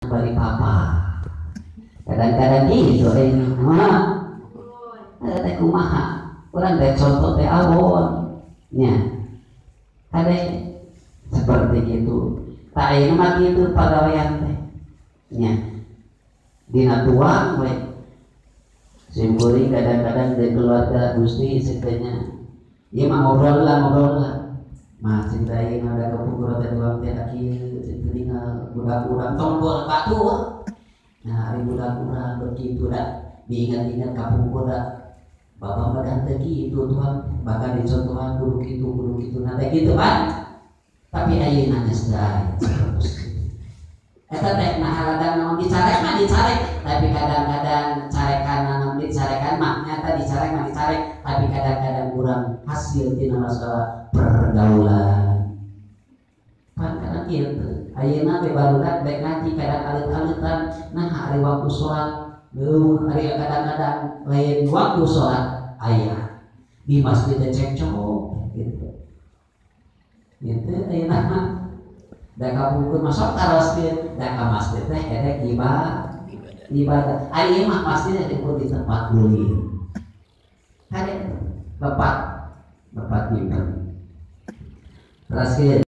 bari papa kadang-kadang gitu teh kumaha urang teh contoh teh awon nya kade seperti itu tak ayeuna mah kitu pagawean teh nya dina tuang we simkuring kadang-kadang di keluarga Gusti setenya ieu mah ngobrol lah mah cinta ieu ada kepungkur teh tuang teh kieu tinggal budak-budak tombol batu nah hari budak-budak begitu dah diingat-ingat kapungkur dah bapak badan teh kitu tuang bakal dicontohan kudu kitu nanti gitu kan tapi ayeuna geus da eta teh nah haladang naon dicarek mah dicarek tapi kadang-kadang carekan naon dicarekan mah nyata dicarek mah dicarek tapi kadang-kadang kurang hasil tina masalah pergaulan kan kadang kitu ayeuna teh barudak baik ngaji kadang alit-alitan nah hari waktu sholat hari kadang-kadang lain waktu sholat ayah di masjid cekcok gitu ayeuna mah da kapungkur masuk taroskeun da ka masjid teh edek ibadah ari mah masjid disebut di tempat gulir kade lepat nyimpen terus